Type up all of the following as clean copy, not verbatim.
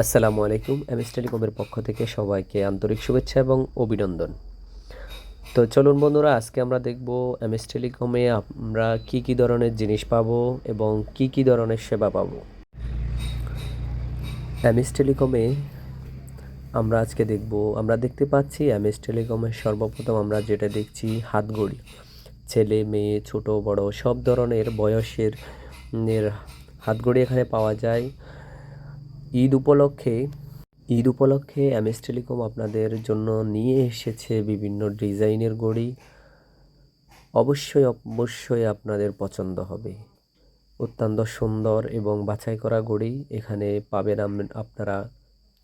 আসসালামু আলাইকুম। এমএস টেলিকমের পক্ষ থেকে সবাইকে আন্তরিক শুভেচ্ছা এবং অভিনন্দন। তো চলুন বন্ধুরা, আজকে আমরা দেখব এমএস টেলিকমে আমরা কি ধরনের জিনিস পাবো এবং কি ধরনের সেবা পাবো। এমএস টেলিকমে আমরা আজকে আমরা দেখতে পাচ্ছি এমএস টেলিকমের সর্বপ্রথম আমরা যেটা দেখছি হাতঘড়ি। ছেলে মেয়ে ছোট বড় সব ধরনের বয়সের হাতঘড়ি এখানে পাওয়া যায়। ঈদ উপলক্ষে এমএস টেলিকম আপনাদের জন্য নিয়ে এসেছে বিভিন্ন ডিজাইনের ঘড়ি। অবশ্যই আপনাদের পছন্দ হবে। অত্যন্ত সুন্দর এবং বাছাই করা ঘড়ি এখানে পাবেন। আপনারা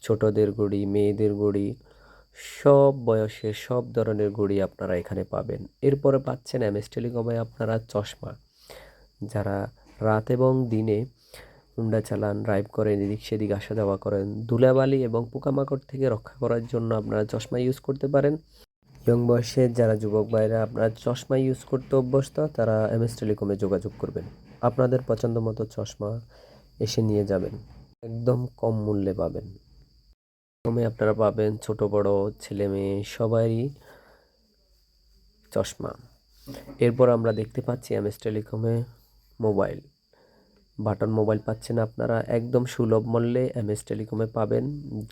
ছোটদের ঘড়ি, মেয়েদের ঘড়ি, সব বয়সের সব ধরনের ঘড়ি আপনারা এখানে পাবেন। এরপরে পাচ্ছেন এমএস টেলিকমে আপনারা চশমা। যারা রাত এবং দিনে হুন্ডা চালান, ড্রাইভ করেন, এদিক সেদিক আসা যাওয়া করেন, ধুলাবালি এবং পোকামাকড় থেকে রক্ষা করার জন্য আপনারা চশমা ইউজ করতে পারেন। ইয়ং বয়সের যারা যুবক ভাইরা আপনারা চশমা ইউজ করতে অভ্যস্ত, তারা এমএস টেলিকমে যোগাযোগ করবেন। আপনাদের পছন্দ মতো চশমা এসে নিয়ে যাবেন, একদম কম মূল্যে পাবেন। আপনারা পাবেন ছোট বড় ছেলে মেয়ে সবারই চশমা। এরপর আমরা দেখতে পাচ্ছি এমএস টেলিকমে মোবাইল, বাটন মোবাইল পাচ্ছেন আপনারা একদম সুলভ মূল্যে এমএস টেলিকমে পাবেন।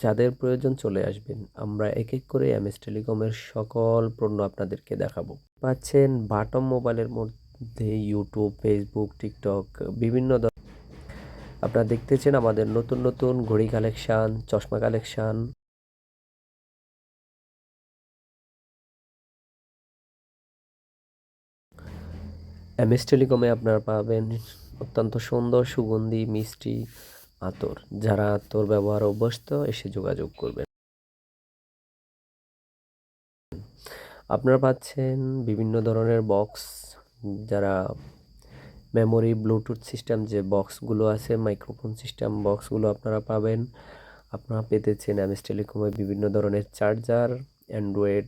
যাদের প্রয়োজন চলে আসবেন, আমরা এক এক করে এমএস টেলিকমের সকল পণ্য আপনাদেরকে দেখাবো। পাচ্ছেন বাটন মোবাইলের মধ্যে ইউটিউব, ফেসবুক, টিকটক বিভিন্ন আপনারা দেখতেছেন আমাদের নতুন ঘড়ি কালেকশান, চশমা কালেকশান। এমএস টেলিকমে আপনারা পাবেন অত্যন্ত সুন্দর সুগন্ধি মিষ্টি আতর। যারা আতর ব্যবহার অভ্যস্ত এসে যোগাযোগ করবেন। আপনারা পাচ্ছেন বিভিন্ন ধরনের বক্স, যারা মেমোরি, ব্লুটুথ সিস্টেম যে বক্সগুলো আছে, মাইক্রোফোন সিস্টেম বক্সগুলো আপনারা পাবেন। আপনারা পেতেছেন এমএস টেলিকমে বিভিন্ন ধরনের চার্জার, অ্যান্ড্রয়েড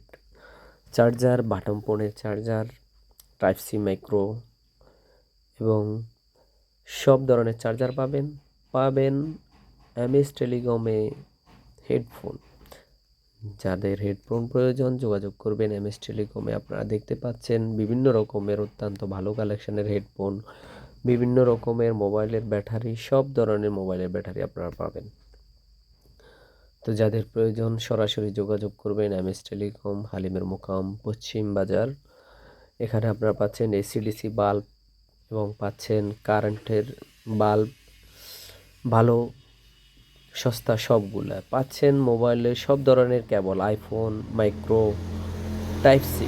চার্জার, বাটন ফোনের চার্জার, টাইপ সি মাইক্রো এবং সব ধরনের চার্জার পাবেন এমএস টেলিকমে হেডফোন। যাদের হেডফোন প্রয়োজন যোগাযোগ করবেন এমএস টেলিকমে। আপনারা দেখতে পাচ্ছেন বিভিন্ন রকমের অত্যন্ত ভালো কালেকশনের হেডফোন, বিভিন্ন রকমের মোবাইলের ব্যাটারি, সব ধরনের মোবাইলের ব্যাটারি আপনারা পাবেন। তো যাদের প্রয়োজন সরাসরি যোগাযোগ করবেন এমএস টেলিকম, হালিমের মোকাম, পশ্চিম বাজার। এখানে আপনারা পাচ্ছেন এসিডিসি বাল্ব এবং পাচ্ছেন কারেন্টের বাল্ব, ভালো সস্তা সবগুলা পাচ্ছেন। মোবাইলের সব ধরনের কেবল, আইফোন, মাইক্রো, টাইপ সি।